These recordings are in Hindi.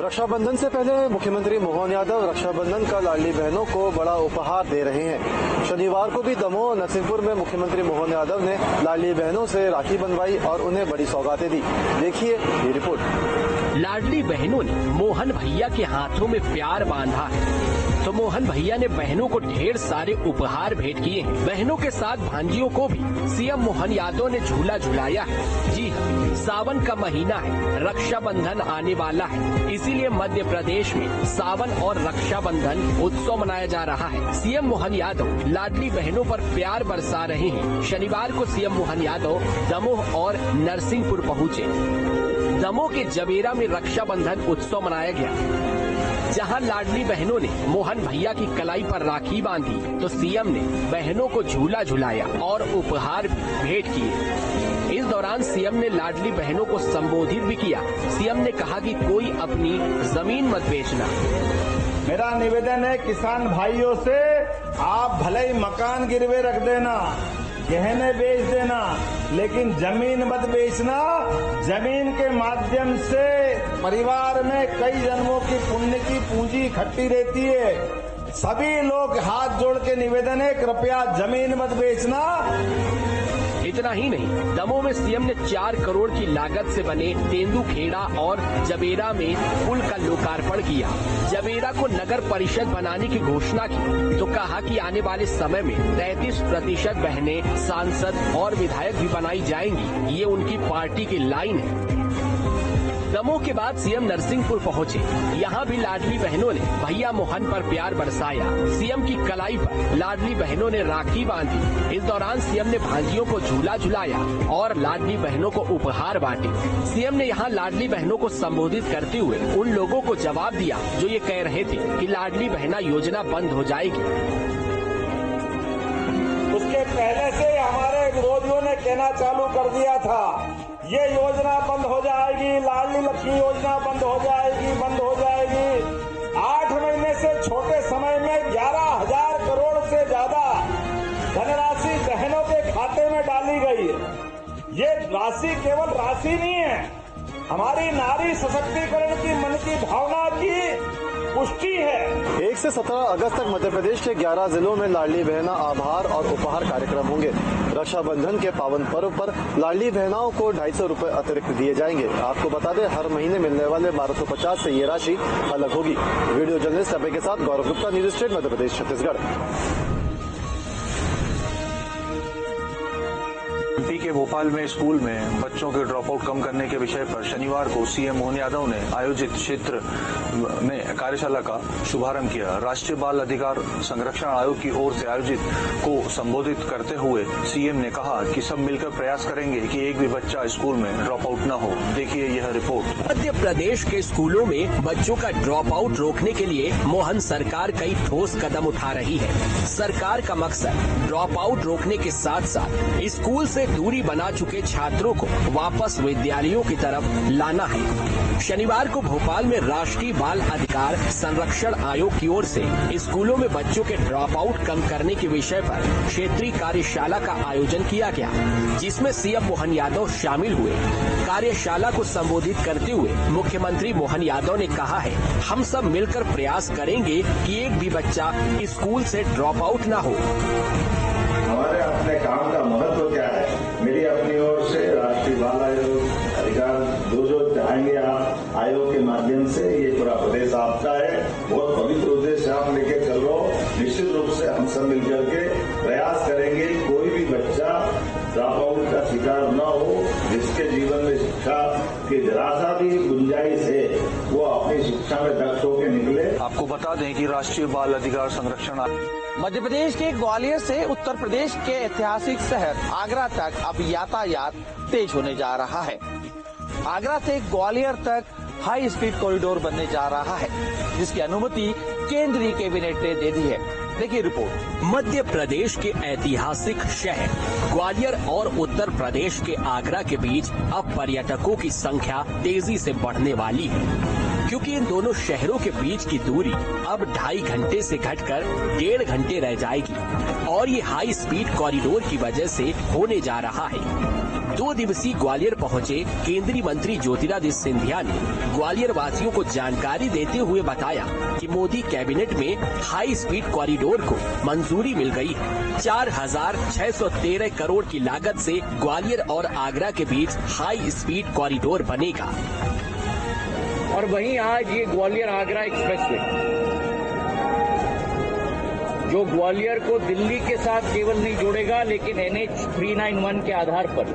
रक्षाबंधन से पहले मुख्यमंत्री मोहन यादव रक्षाबंधन का लाडली बहनों को बड़ा उपहार दे रहे हैं। शनिवार को भी दमोह और नरसिंहपुर में मुख्यमंत्री मोहन यादव ने लाडली बहनों से राखी बंधवाई और उन्हें बड़ी सौगातें दी। देखिए ये रिपोर्ट। लाडली बहनों ने मोहन भैया के हाथों में प्यार बांधा है तो मोहन भैया ने बहनों को ढेर सारे उपहार भेंट किए हैं। बहनों के साथ भांजियों को भी सीएम मोहन यादव ने झूला झुलाया है। जी हाँ, सावन का महीना है, रक्षाबंधन आने वाला है, इसीलिए मध्य प्रदेश में सावन और रक्षाबंधन उत्सव मनाया जा रहा है। सीएम मोहन यादव लाडली बहनों पर प्यार बरसा रहे हैं। शनिवार को सीएम मोहन यादव दमोह और नरसिंहपुर पहुँचे। दमोह के जबेरा में रक्षाबंधन उत्सव मनाया गया, जहां लाडली बहनों ने मोहन भैया की कलाई पर राखी बांधी तो सीएम ने बहनों को झूला झुलाया और उपहार भेंट किए। इस दौरान सीएम ने लाडली बहनों को संबोधित भी किया। सीएम ने कहा कि कोई अपनी जमीन मत बेचना। मेरा निवेदन है किसान भाइयों से, आप भले ही मकान गिरवे रख देना, गहने बेच देना, लेकिन जमीन मत बेचना। जमीन के माध्यम से परिवार में कई जन्मों की पुण्य की पूंजी इकट्ठी रहती है। सभी लोग हाथ जोड़ के निवेदन है, कृपया जमीन मत बेचना। इतना ही नहीं, दमोह में सीएम ने 4 करोड़ की लागत से बने तेंदुखेड़ा और जबेरा में पुल का लोकार्पण किया। जबेरा को नगर परिषद बनाने की घोषणा की तो कहा कि आने वाले समय में 33% बहनें सांसद और विधायक भी बनाई जाएंगी। ये उनकी पार्टी की लाइन है। दमोह के बाद सीएम नरसिंहपुर पहुंचे। यहाँ भी लाडली बहनों ने भैया मोहन पर प्यार बरसाया। सीएम की कलाई पर लाडली बहनों ने राखी बांधी। इस दौरान सीएम ने भांजियों को झूला झुलाया और लाडली बहनों को उपहार बांटे। सीएम ने यहाँ लाडली बहनों को संबोधित करते हुए उन लोगों को जवाब दिया जो ये कह रहे थे कि लाडली बहना योजना बंद हो जाएगी। उसके पहले से हमारे विरोधियों ने कहना चालू कर दिया था, ये योजना बंद हो जाएगी, लाडली लक्ष्मी योजना बंद हो जाएगी, बंद हो जाएगी। 8 महीने से छोटे समय में 11,000 करोड़ से ज्यादा धनराशि बहनों के खाते में डाली गई है। ये राशि केवल राशि नहीं है, हमारी नारी सशक्तिकरण की मन की भावना की पुष्टि है। 1 से 17 अगस्त तक मध्य प्रदेश के 11 जिलों में लाडली बहना आभार और उपहार कार्यक्रम होंगे। रक्षाबंधन के पावन पर्व पर लाडली बहनाओं को 250 रूपए अतिरिक्त दिए जाएंगे। आपको बता दें, हर महीने मिलने वाले 1250 से ये राशि अलग होगी। वीडियो जर्नलिस्ट अभय के साथ गौरव Gupta, news state Madhya Pradesh, Chhattisgarh. MP के भोपाल में स्कूल में बच्चों के ड्रॉप आउट कम करने के विषय पर शनिवार को सीएम मोहन यादव ने आयोजित क्षेत्र में कार्यशाला का शुभारंभ किया। राष्ट्रीय बाल अधिकार संरक्षण आयोग की ओर से आयोजित को संबोधित करते हुए सीएम ने कहा कि सब मिलकर प्रयास करेंगे कि एक भी बच्चा स्कूल में ड्रॉप आउट न हो। देखिए यह रिपोर्ट। मध्य प्रदेश के स्कूलों में बच्चों का ड्रॉप आउट रोकने के लिए मोहन सरकार कई ठोस कदम उठा रही है। सरकार का मकसद ड्रॉप आउट रोकने के साथ साथ स्कूल से दूरी बना चुके छात्रों को वापस विद्यालयों की तरफ लाना है। शनिवार को भोपाल में राष्ट्रीय बाल अधिकार संरक्षण आयोग की ओर से स्कूलों में बच्चों के ड्रॉप आउट कम करने के विषय पर क्षेत्रीय कार्यशाला का आयोजन किया गया, जिसमें सीएम मोहन यादव शामिल हुए। कार्यशाला को संबोधित करते हुए मुख्यमंत्री मोहन यादव ने कहा है, हम सब मिलकर प्रयास करेंगे कि एक भी बच्चा स्कूल से ड्रॉप आउट न हो। हमारे अपने काम का महत्व क्या है? मेरी अपनी ओर से राष्ट्रीय बाल आयोग अधिकार जो चाहेंगे आप आयोग के माध्यम से, ये पूरा प्रदेश आपका है। बहुत पवित्र उद्देश्य आप लेके चल रहे हो। निश्चित रूप से हम सब मिलकर के प्रयास करेंगे कोई भी बच्चा ड्रॉप आउट का शिकार न हो। जिसके जीवन में शिक्षा की जरा सा भी गुंजाइश है, वो अपनी शिक्षा में दक्ष होकर निकले। आपको बता दें कि राष्ट्रीय बाल अधिकार संरक्षण मध्य प्रदेश के ग्वालियर से उत्तर प्रदेश के ऐतिहासिक शहर आगरा तक अब यातायात तेज होने जा रहा है। आगरा से ग्वालियर तक हाई स्पीड कॉरिडोर बनने जा रहा है, जिसकी अनुमति केंद्रीय कैबिनेट ने दे दी है। देखिए रिपोर्ट। मध्य प्रदेश के ऐतिहासिक शहर ग्वालियर और उत्तर प्रदेश के आगरा के बीच अब पर्यटकों की संख्या तेजी से बढ़ने वाली है, क्योंकि इन दोनों शहरों के बीच की दूरी अब 2.5 घंटे से घटकर 1.5 घंटे रह जाएगी और ये हाई स्पीड कॉरिडोर की वजह से होने जा रहा है। 2 दिवसीय ग्वालियर पहुंचे केंद्रीय मंत्री ज्योतिरादित्य सिंधिया ने ग्वालियर वासियों को जानकारी देते हुए बताया कि मोदी कैबिनेट में हाई स्पीड कॉरिडोर को मंजूरी मिल गई है। 4,613 करोड़ की लागत से ग्वालियर और आगरा के बीच हाई स्पीड कॉरिडोर बनेगा। और वहीं आज ये ग्वालियर आगरा एक्सप्रेसवे जो ग्वालियर को दिल्ली के साथ केवल नहीं जोड़ेगा, लेकिन NH 391 के आधार पर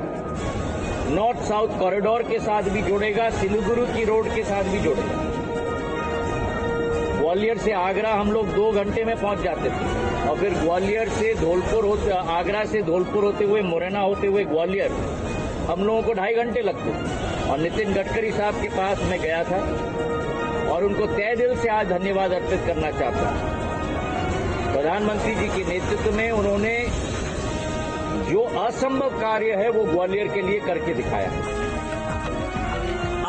नॉर्थ साउथ कॉरिडोर के साथ भी जोड़ेगा, सिलीगुड़ी की रोड के साथ भी जोड़ेगा। ग्वालियर से आगरा हम लोग 2 घंटे में पहुंच जाते थे और फिर ग्वालियर से धौलपुर आगरा से धौलपुर होते हुए मुरैना होते हुए ग्वालियर हम लोगों को 2.5 घंटे लगते थे। और नितिन गडकरी साहब के पास मैं गया था और उनको तहे दिल से आज धन्यवाद अर्पित करना चाहता हूं। प्रधानमंत्री जी के नेतृत्व में उन्होंने जो असंभव कार्य है वो ग्वालियर के लिए करके दिखाया है।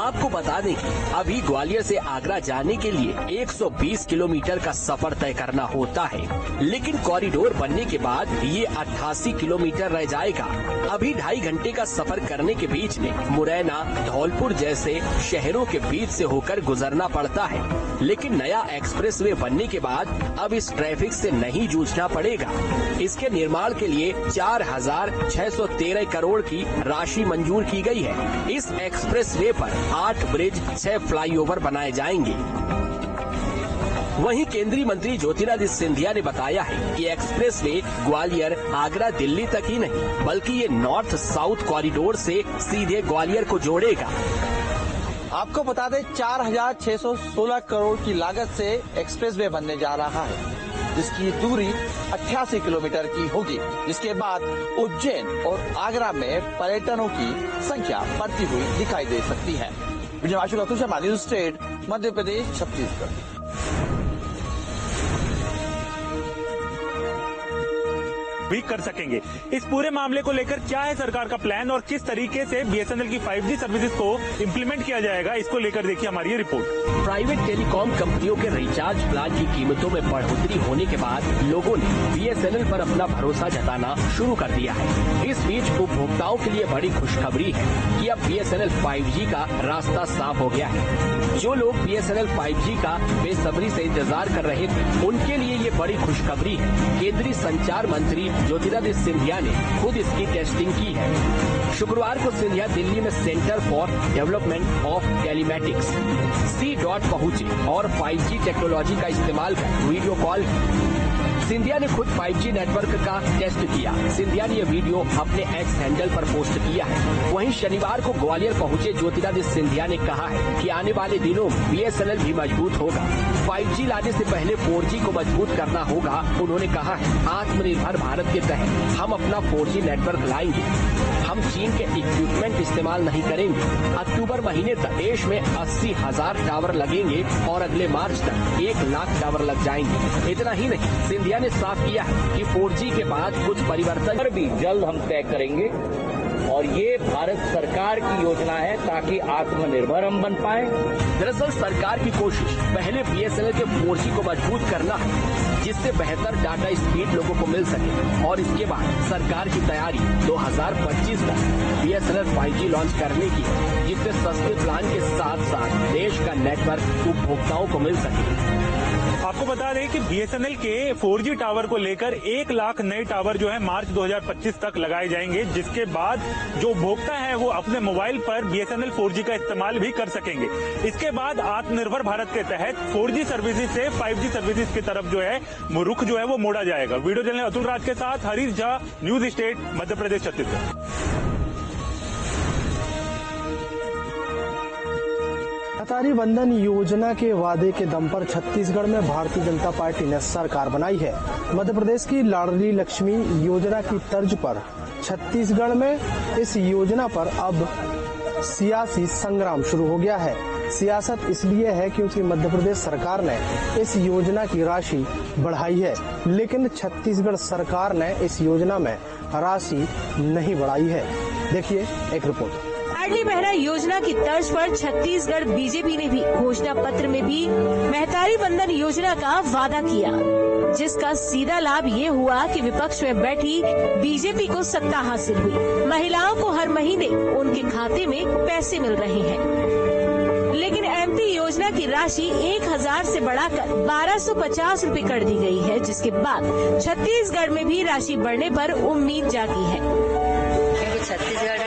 आपको बता दें कि अभी ग्वालियर से आगरा जाने के लिए 120 किलोमीटर का सफर तय करना होता है, लेकिन कॉरिडोर बनने के बाद ये 88 किलोमीटर रह जाएगा। अभी 2.5 घंटे का सफर करने के बीच में मुरैना, धौलपुर जैसे शहरों के बीच से होकर गुजरना पड़ता है, लेकिन नया एक्सप्रेसवे बनने के बाद अब इस ट्रैफिक से नहीं जूझना पड़ेगा। इसके निर्माण के लिए 4,613 करोड़ की राशि मंजूर की गई है। इस एक्सप्रेसवे पर 8 ब्रिज, 6 फ्लाईओवर बनाए जाएंगे। वहीं केंद्रीय मंत्री ज्योतिरादित्य सिंधिया ने बताया है कि एक्सप्रेसवे ग्वालियर, आगरा, दिल्ली तक ही नहीं बल्कि ये नॉर्थ साउथ कॉरिडोर से सीधे ग्वालियर को जोड़ेगा। आपको बता दें 4,616 करोड़ की लागत से एक्सप्रेसवे बनने जा रहा है, जिसकी दूरी 88 किलोमीटर की होगी, जिसके बाद उज्जैन और आगरा में पर्यटकों की संख्या बढ़ती हुई दिखाई दे सकती है। News state, Madhya Pradesh, Chhattisgarh. भी कर सकेंगे। इस पूरे मामले को लेकर क्या है सरकार का प्लान और किस तरीके से BSNL की 5G सर्विसेज को इम्प्लीमेंट किया जाएगा, इसको लेकर देखिए हमारी ये रिपोर्ट। प्राइवेट टेलीकॉम कंपनियों के रिचार्ज प्लान की कीमतों में बढ़ोतरी होने के बाद लोगों ने BSNL पर अपना भरोसा जताना शुरू कर दिया है। इस बीच उपभोक्ताओं के लिए बड़ी खुशखबरी है कि अब BSNL 5G का रास्ता साफ हो गया है। जो लोग BSNL 5G का बेसब्री से इंतजार कर रहे थे, उनके लिए ये बड़ी खुशखबरी है। केंद्रीय संचार मंत्री ज्योतिरादित्य सिंधिया ने खुद इसकी टेस्टिंग की है। शुक्रवार को सिंधिया दिल्ली में centre for development of telematics C.DOT पहुंचे और 5G टेक्नोलॉजी का इस्तेमाल कर वीडियो कॉल सिंधिया ने खुद 5G नेटवर्क का टेस्ट किया। सिंधिया ने यह वीडियो अपने एक्स हैंडल पर पोस्ट किया है। वहीं शनिवार को ग्वालियर पहुंचे ज्योतिरादित्य सिंधिया ने कहा है कि आने वाले दिनों BSNL भी मजबूत होगा। 5G लाने से पहले 4G को मजबूत करना होगा। उन्होंने कहा है, आत्मनिर्भर भारत के तहत हम अपना 4G नेटवर्क लाएंगे। हम चीन के इक्विपमेंट इस्तेमाल नहीं करेंगे। अक्टूबर महीने तक देश में 80,000 टावर लगेंगे और अगले मार्च तक 1 लाख टावर लग जाएंगे। इतना ही नहीं, सिंधिया ने साफ किया है कि 4G के बाद कुछ परिवर्तन पर भी जल्द हम तय करेंगे और ये भारत सरकार की योजना है ताकि आत्मनिर्भर हम बन पाए। दरअसल सरकार की कोशिश पहले BSNL के 4G को मजबूत करना है, जिससे बेहतर डाटा स्पीड लोगों को मिल सके, और इसके बाद सरकार की तैयारी 2025 तक BSNL 5G लॉन्च करने की है, जिससे सस्ते प्लान के साथ साथ देश का नेटवर्क उपभोक्ताओं को मिल सके। आपको बता दें कि BSNL के 4G टावर को लेकर 1 लाख नए टावर जो है मार्च 2025 तक लगाए जाएंगे, जिसके बाद जो उपभोक्ता है वो अपने मोबाइल पर BSNL 4G का इस्तेमाल भी कर सकेंगे। इसके बाद आत्मनिर्भर भारत के तहत 4G सर्विसेज से 5G सर्विसेज की तरफ जो है रुख जो है वो मोड़ा जाएगा। वीडियो जर्नलिस्ट अतुल राज के साथ हरीश झा, न्यूज स्टेट, मध्य प्रदेश, छत्तीसगढ़। अटारी बंधन योजना के वादे के दम पर छत्तीसगढ़ में भारतीय जनता पार्टी ने सरकार बनाई है। मध्य प्रदेश की लाडली लक्ष्मी योजना की तर्ज पर छत्तीसगढ़ में इस योजना पर अब सियासी संग्राम शुरू हो गया है। सियासत इसलिए है क्योंकि मध्य प्रदेश सरकार ने इस योजना की राशि बढ़ाई है, लेकिन छत्तीसगढ़ सरकार ने इस योजना में राशि नहीं बढ़ाई है। देखिए एक रिपोर्ट। लाडली बहना योजना की तर्ज पर छत्तीसगढ़ बीजेपी ने भी घोषणा पत्र में भी महतारी बंधन योजना का वादा किया, जिसका सीधा लाभ ये हुआ कि विपक्ष में बैठी बीजेपी को सत्ता हासिल हुई। महिलाओं को हर महीने उनके खाते में पैसे मिल रहे हैं, लेकिन एमपी योजना की राशि 1000 से बढ़ाकर 1250 रूपए कर दी गई है, जिसके बाद छत्तीसगढ़ में भी राशि बढ़ने पर उम्मीद जागी है। क्योंकि छत्तीसगढ़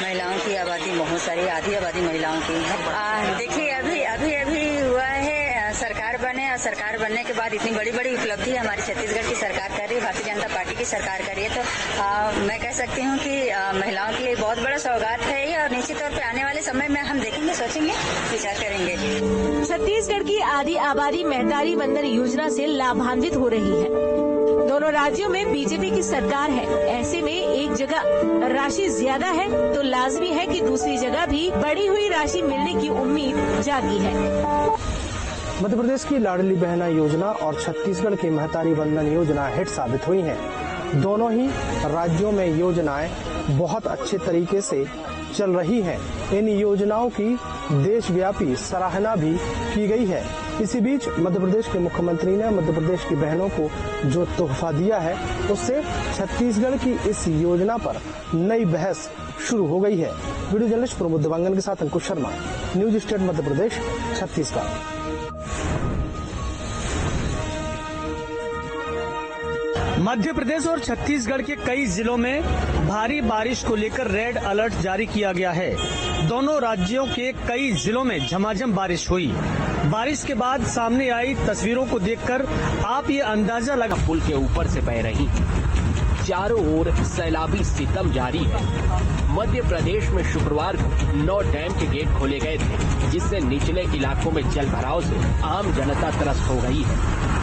महिलाओं की आबादी बहुत सारी, आधी आबादी महिलाओं की है। देखिए अभी हुआ है, सरकार बने और सरकार बनने के बाद इतनी बड़ी बड़ी उपलब्धि हमारी छत्तीसगढ़ की सरकार कर रही है, भारतीय जनता पार्टी की सरकार कर रही है, तो मैं कह सकती हूँ कि महिलाओं के लिए बहुत बड़ा सौगात है ये, और निश्चित तौर पे आने वाले समय में हम देखेंगे, सोचेंगे, विचार करेंगे। छत्तीसगढ़ की आधी आबादी महतारी बंधन योजना से लाभान्वित हो रही है। दोनों राज्यों में बीजेपी की सरकार है, ऐसे में एक जगह राशि ज्यादा है तो लाजमी है कि दूसरी जगह भी बढ़ी हुई राशि मिलने की उम्मीद जागी है। मध्य प्रदेश की लाडली बहना योजना और छत्तीसगढ़ की महतारी बंधन योजना हिट साबित हुई हैं। दोनों ही राज्यों में योजनाएं बहुत अच्छे तरीके से चल रही हैं। इन योजनाओं की देशव्यापी सराहना भी की गई है। इसी बीच मध्य प्रदेश के मुख्यमंत्री ने मध्य प्रदेश की बहनों को जो तोहफा दिया है, उससे छत्तीसगढ़ की इस योजना पर नई बहस शुरू हो गई है। वीडियो जर्नलिस्ट प्रमोद देवांगन के साथ अंकुश शर्मा, न्यूज स्टेट मध्य प्रदेश, छत्तीसगढ़। मध्य प्रदेश और छत्तीसगढ़ के कई जिलों में भारी बारिश को लेकर रेड अलर्ट जारी किया गया है। दोनों राज्यों के कई जिलों में झमाझम बारिश हुई। बारिश के बाद सामने आई तस्वीरों को देखकर आप ये अंदाजा लगा पुल के ऊपर से बह रही, चारों ओर सैलाबी सितम जारी है। मध्य प्रदेश में शुक्रवार को 9 डैम के गेट खोले गए थे, जिससे निचले इलाकों में जल भराव से आम जनता त्रस्त हो गई है।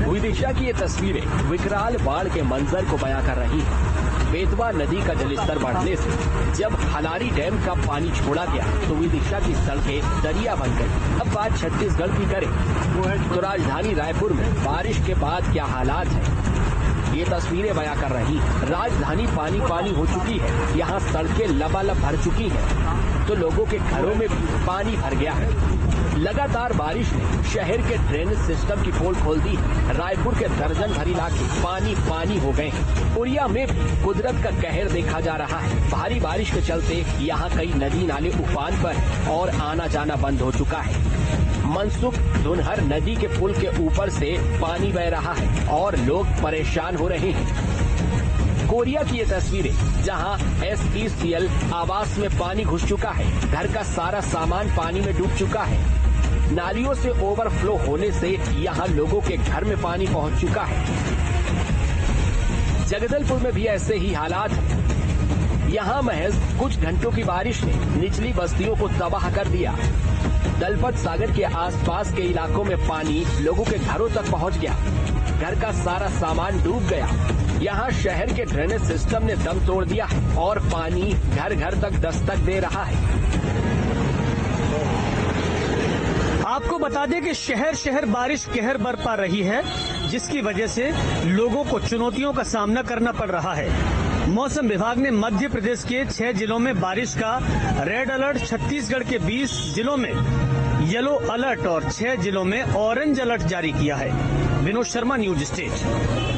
विदिशा की ये तस्वीरें विकराल बाढ़ के मंजर को बयां कर रही हैं। बेतवा नदी का जलस्तर बढ़ने से जब हलारी डैम का पानी छोड़ा गया तो विदिशा की सड़कें दरिया बन गई। अब बात छत्तीसगढ़ की करें तो राजधानी रायपुर में बारिश के बाद क्या हालात है, ये तस्वीरें बयां कर रही हैं। राजधानी पानी पानी हो चुकी है, यहाँ सड़कें लबालब भर चुकी हैं, तो लोगों के घरों में भी पानी भर गया है। लगातार बारिश ने शहर के ड्रेनेज सिस्टम की पोल खोल दी। रायपुर के दर्जन भर इलाके पानी पानी हो गए हैं। उरिया में भी कुदरत का कहर देखा जा रहा है। भारी बारिश के चलते यहाँ कई नदी नाले उफान पर और आना जाना बंद हो चुका है। मनसुख धुनहर नदी के पुल के ऊपर से पानी बह रहा है और लोग परेशान हो रहे हैं। कोरिया की ये तस्वीरें, जहां SECL आवास में पानी घुस चुका है, घर का सारा सामान पानी में डूब चुका है। नालियों से ओवरफ्लो होने से यहां लोगों के घर में पानी पहुंच चुका है। जगदलपुर में भी ऐसे ही हालात हैं। यहां महज कुछ घंटों की बारिश ने निचली बस्तियों को तबाह कर दिया। दलपत सागर के आसपास के इलाकों में पानी लोगों के घरों तक पहुंच गया। घर का सारा सामान डूब गया। यहाँ शहर के ड्रेनेज सिस्टम ने दम तोड़ दिया है और पानी घर घर तक दस्तक दे रहा है। आपको बता दें कि शहर शहर बारिश कहर बरपा रही है, जिसकी वजह से लोगों को चुनौतियों का सामना करना पड़ रहा है। मौसम विभाग ने मध्य प्रदेश के 6 जिलों में बारिश का रेड अलर्ट, छत्तीसगढ़ के 20 जिलों में येलो अलर्ट और 6 जिलों में ऑरेंज अलर्ट जारी किया है। Vinod Sharma, news state.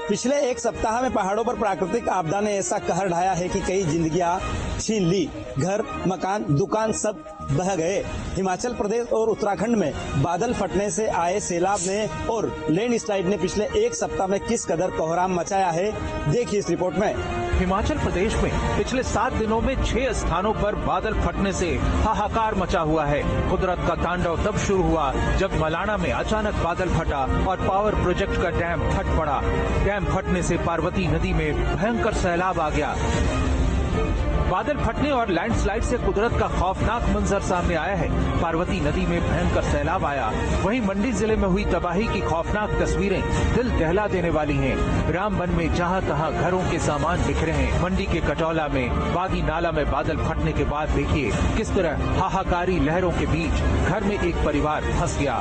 पिछले एक सप्ताह में पहाड़ों पर प्राकृतिक आपदा ने ऐसा कहर ढाया है कि कई जिंदगियां छीन ली। घर, मकान, दुकान सब बह गए। हिमाचल प्रदेश और उत्तराखंड में बादल फटने से आए सैलाब ने और लैंडस्लाइड ने पिछले एक सप्ताह में किस कदर कोहराम मचाया है, देखिए इस रिपोर्ट में। हिमाचल प्रदेश में पिछले 7 दिनों में 6 स्थानों पर बादल फटने से हाहाकार मचा हुआ है। कुदरत का तांडव तब शुरू हुआ जब मलाना में अचानक बादल फटा और पावर प्रोजेक्ट का डैम फट पड़ा। डैम फटने से पार्वती नदी में भयंकर सैलाब आ गया। बादल फटने और लैंडस्लाइड से कुदरत का खौफनाक मंजर सामने आया है। पार्वती नदी में भयंकर सैलाब आया। वहीं मंडी जिले में हुई तबाही की खौफनाक तस्वीरें दिल दहला देने वाली हैं। रामबन में जहां तहां घरों के सामान बिखरे हैं। मंडी के कटौला में बागी नाला में बादल फटने के बाद देखिए किस तरह हाहाकारी लहरों के बीच घर में एक परिवार फंस गया।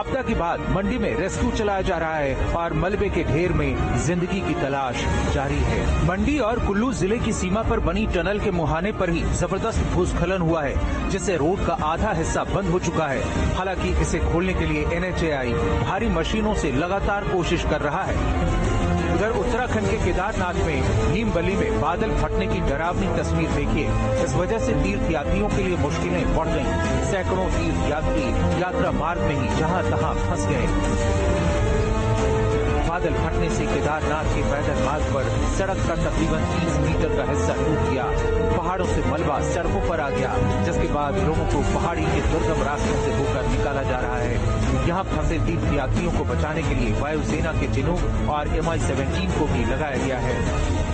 आपदा के बाद मंडी में रेस्क्यू चलाया जा रहा है और मलबे के ढेर में जिंदगी की तलाश जारी है। मंडी और कुल्लू जिले की सीमा पर बनी टनल के मुहाने पर ही जबरदस्त भूस्खलन हुआ है, जिससे रोड का आधा हिस्सा बंद हो चुका है। हालांकि इसे खोलने के लिए NHAI भारी मशीनों से लगातार कोशिश कर रहा है। उधर उत्तराखंड के केदारनाथ में नीमबली में बादल फटने की डरावनी तस्वीर देखिए। इस वजह से तीर्थ यात्रियों के लिए मुश्किलें बढ़ गईं। सैकड़ों तीर्थ यात्री यात्रा मार्ग में ही जहां तहां फंस गए। बादल फटने से केदारनाथ के पैदल मार्ग पर सड़क का तकरीबन 30 मीटर का हिस्सा टूट गया। पहाड़ों से मलबा सड़कों पर आ गया, जिसके बाद लोगों को पहाड़ी के दुर्गम रास्तों से होकर निकाला जा रहा है। यहाँ फंसे तीर्थ यात्रियों को बचाने के लिए वायुसेना के चिनूक और MI-17 को भी लगाया गया है।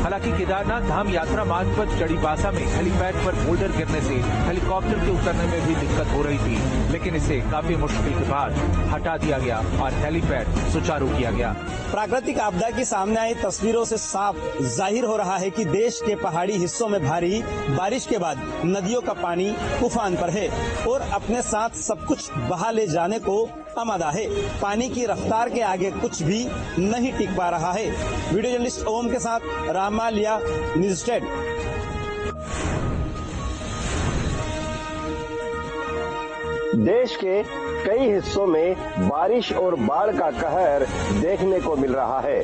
हालांकि केदारनाथ धाम यात्रा मार्ग पर चड़ीबासा में हेलीपैड पर बोल्डर गिरने से हेलीकॉप्टर के उतरने में भी दिक्कत हो रही थी, लेकिन इसे काफी मुश्किल के बाद हटा दिया गया और हेलीपैड सुचारू किया गया। प्राकृतिक आपदा की सामने आई तस्वीरों से साफ जाहिर हो रहा है कि देश के पहाड़ी हिस्सों में भारी बारिश के बाद नदियों का पानी उफान पर है और अपने साथ सब कुछ बहा ले जाने को आमादा है। पानी की रफ्तार के आगे कुछ भी नहीं टिक पा रहा है। वीडियो जर्नलिस्ट ओम के साथ रामालिया न्यूज़। देश के कई हिस्सों में बारिश और बाढ़ का कहर देखने को मिल रहा है।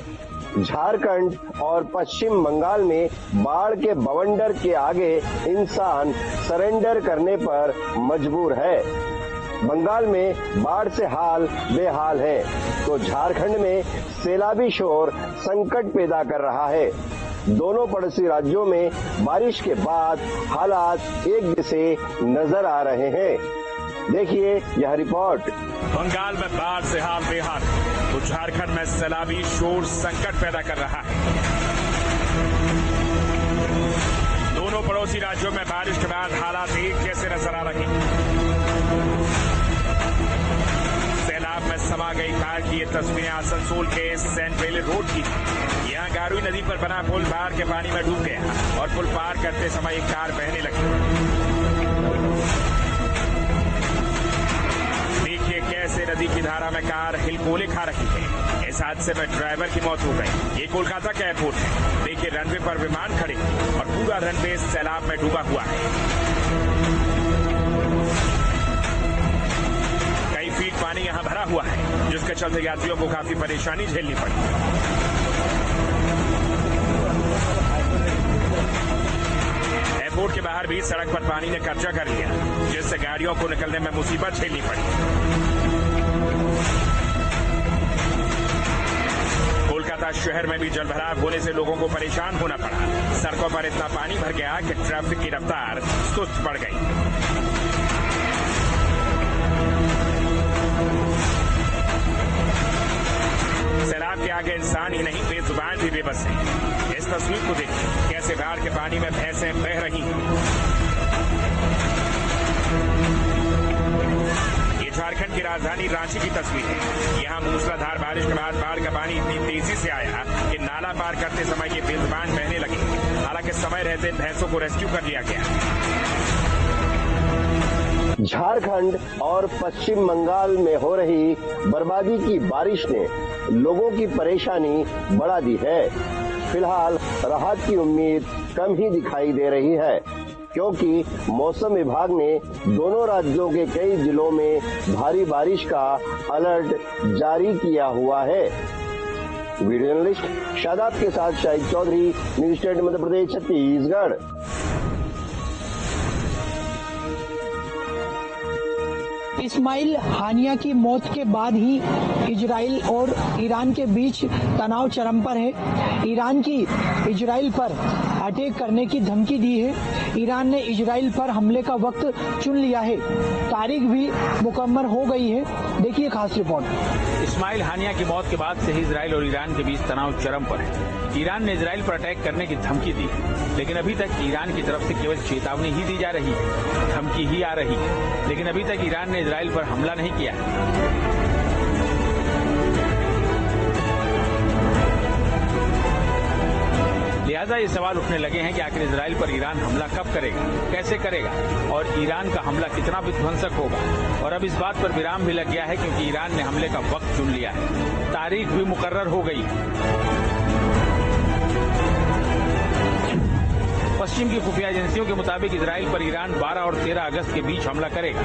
झारखंड और पश्चिम बंगाल में बाढ़ के बवंडर के आगे इंसान सरेंडर करने पर मजबूर है। बंगाल में बाढ़ से हाल बेहाल है, तो झारखंड में सैलाबी शोर संकट पैदा कर रहा है। दोनों पड़ोसी राज्यों में बारिश के बाद हालात एक जैसे नजर आ रहे हैं। देखिए यह रिपोर्ट। बंगाल में बाढ़ से हाल बेहाल, तो झारखंड में सैलाबी शोर संकट पैदा कर रहा है। दोनों पड़ोसी राज्यों में बारिश के बाद हालात एक जैसे नजर आ रहे हैं। सैलाब में समा गई कार की ये तस्वीरें आसनसोल के सेंट वेले रोड की। यहाँ गारुई नदी पर बना पुल बाढ़ के पानी में डूब गया और पुल पार करते समय एक कार बहने लगी। देखिए कैसे नदी की धारा में कार हिलकोले खा रही है। इस हादसे में ड्राइवर की मौत हो गई। ये कोलकाता का एयरपोर्ट है। देखिए रनवे पर विमान खड़े और पूरा रनवे सैलाब में डूबा हुआ है। कई फीट पानी यहाँ भरा हुआ है, जिसके चलते यात्रियों को काफी परेशानी झेलनी पड़ी। एयरपोर्ट के बाहर भी सड़क पर पानी ने कब्जा कर लिया, जिससे गाड़ियों को निकलने में मुसीबत झेलनी पड़ी। कोलकाता शहर में भी जलभराव होने से लोगों को परेशान होना पड़ा। सड़कों पर इतना पानी भर गया कि ट्रैफिक की रफ्तार सुस्त पड़ गई। सैलाब के आगे इंसान ही नहीं, बेजुबान भी बेबस है। इस तस्वीर को देखिए कैसे बाढ़ के पानी में भैंसें बह रही हैं। ये झारखंड की राजधानी रांची की तस्वीर है। यहाँ मूसलाधार बारिश के बाद बाढ़ का पानी इतनी तेजी से आया कि नाला पार करते समय ये बेजुबान बहने लगी। हालांकि समय रहते भैंसों को रेस्क्यू कर लिया गया। झारखंड और पश्चिम बंगाल में हो रही बर्बादी की बारिश ने लोगों की परेशानी बढ़ा दी है। फिलहाल राहत की उम्मीद कम ही दिखाई दे रही है, क्योंकि मौसम विभाग ने दोनों राज्यों के कई जिलों में भारी बारिश का अलर्ट जारी किया हुआ है। वीडियो जर्नलिस्ट शादाब के साथ शाहिद चौधरी, न्यूज़ स्टेट मध्य प्रदेश, छत्तीसगढ़। इस्माइल हानिया की मौत के बाद ही इजराइल और ईरान के बीच तनाव चरम पर है। ईरान की इजराइल पर अटैक करने की धमकी दी है। ईरान ने इजराइल पर हमले का वक्त चुन लिया है। तारीख भी मुकम्मल हो गई है। देखिए खास रिपोर्ट। इस्माइल हानिया की मौत के बाद से ही इजराइल और ईरान के बीच तनाव चरम पर है। ईरान ने इजराइल पर अटैक करने की धमकी दी, लेकिन अभी तक ईरान की तरफ से केवल चेतावनी ही दी जा रही है, धमकी ही आ रही है, लेकिन अभी तक ईरान ने इजराइल पर हमला नहीं किया है। लिहाजा लिहाजा ये सवाल उठने लगे हैं कि आखिर इजराइल पर ईरान हमला कब करेगा, कैसे करेगा और ईरान का हमला कितना विध्वंसक होगा। और अब इस बात पर विराम भी लग गया है क्योंकि ईरान ने हमले का वक्त चुन लिया है, तारीख भी मुकर्रर हो गई। पश्चिम की खुफिया एजेंसियों के मुताबिक इजराइल पर ईरान 12 और 13 अगस्त के बीच हमला करेगा।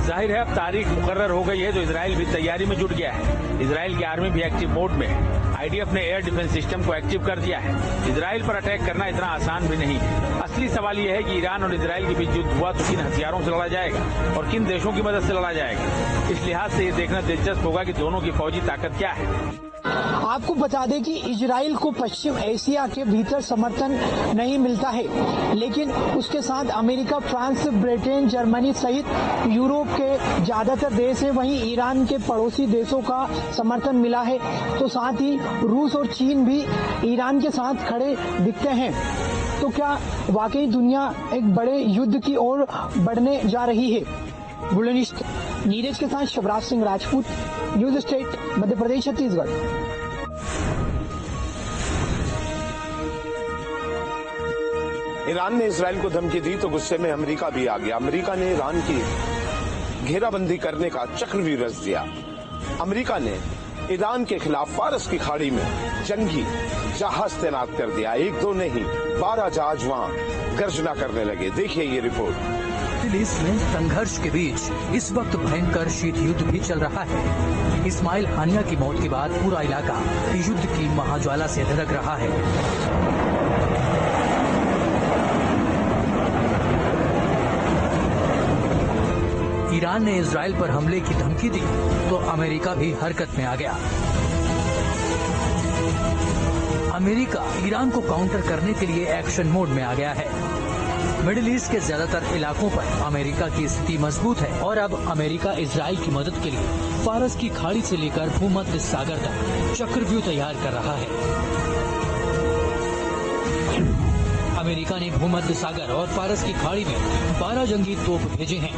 जाहिर है अब तारीख मुकर्रर हो गई है तो इजराइल भी तैयारी में जुट गया है। इजराइल की आर्मी भी एक्टिव मोड में है। आईडीएफ ने एयर डिफेंस सिस्टम को एक्टिव कर दिया है। इजराइल पर अटैक करना इतना आसान भी नहीं है। असली सवाल यह है कि ईरान और इजराइल के बीच युद्ध हुआ तो किन हथियारों से लड़ा जाएगा और किन देशों की मदद से लड़ा जाएगा। इस लिहाज से ये देखना दिलचस्प होगा कि दोनों की फौजी ताकत क्या है। आपको बता दें कि इजराइल को पश्चिम एशिया के भीतर समर्थन नहीं मिलता है, लेकिन उसके साथ अमेरिका, फ्रांस, ब्रिटेन, जर्मनी सहित यूरोप के ज्यादातर देश हैं। वहीं ईरान के पड़ोसी देशों का समर्थन मिला है, तो साथ ही रूस और चीन भी ईरान के साथ खड़े दिखते हैं। तो क्या वाकई दुनिया एक बड़े युद्ध की ओर बढ़ने जा रही है? बुलेनिस्ट नीरज के साथ Shivraj Singh Rajput, news state, Madhya Pradesh, Chhattisgarh. Iran ने इजराइल को धमकी दी तो गुस्से में अमेरिका भी आ गया। अमेरिका ने ईरान की घेराबंदी करने का चक्रव्यूह रच दिया। अमेरिका ने ईरान के खिलाफ फारस की खाड़ी में जंगी जहाज तैनात कर दिया। 1-2 नहीं 12 जहाज वहां गर्जना करने लगे। देखिए ये रिपोर्ट। मिडिल ईस्ट में संघर्ष के बीच इस वक्त भयंकर शीत युद्ध भी चल रहा है। इस्माइल हानिया की मौत के बाद पूरा इलाका युद्ध की महाज्वाला से धड़क रहा है। ईरान ने इजराइल पर हमले की धमकी दी तो अमेरिका भी हरकत में आ गया। अमेरिका ईरान को काउंटर करने के लिए एक्शन मोड में आ गया है। मिडिल ईस्ट के ज्यादातर इलाकों पर अमेरिका की स्थिति मजबूत है और अब अमेरिका इजराइल की मदद के लिए फारस की खाड़ी से लेकर भूमध्य सागर तक चक्रव्यूह तैयार कर रहा है। अमेरिका ने भूमध्य सागर और फारस की खाड़ी में 12 जंगी तोप भेजे हैं।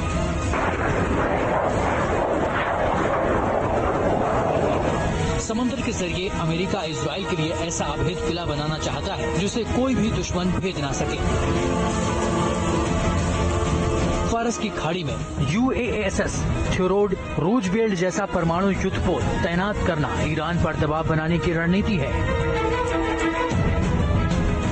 समंदर के जरिए अमेरिका इजराइल के लिए ऐसा अभेद किला बनाना चाहता है जिसे कोई भी दुश्मन भेद ना सके। फारस की खाड़ी में UASS थ्योरोड रूजवेल्ट जैसा परमाणु युद्धपोत तैनात करना ईरान पर दबाव बनाने की रणनीति है।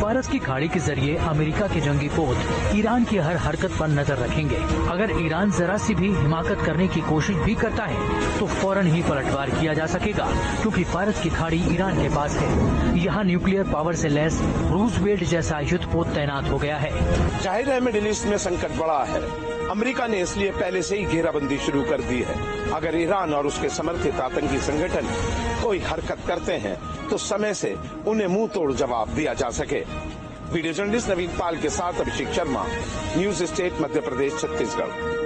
फारस की खाड़ी के जरिए अमेरिका के जंगी पोत ईरान की हर हरकत पर नजर रखेंगे। अगर ईरान जरा सी भी हिमाकत करने की कोशिश भी करता है तो फौरन ही पलटवार किया जा सकेगा, क्योंकि फारस की खाड़ी ईरान के पास है। यहाँ न्यूक्लियर पावर से लैस रूजवेल्ट जैसा युद्धपोत तैनात हो गया है। जाहिर है मिडिल ईस्ट में संकट बड़ा है। अमेरिका ने इसलिए पहले से ही घेराबंदी शुरू कर दी है। अगर ईरान और उसके समर्थित आतंकी संगठन कोई हरकत करते हैं तो समय से उन्हें मुंह तोड़ जवाब दिया जा सके। वीडियो जर्नलिस्ट नवीन पाल के साथ अभिषेक शर्मा, न्यूज स्टेट, मध्य प्रदेश, छत्तीसगढ़।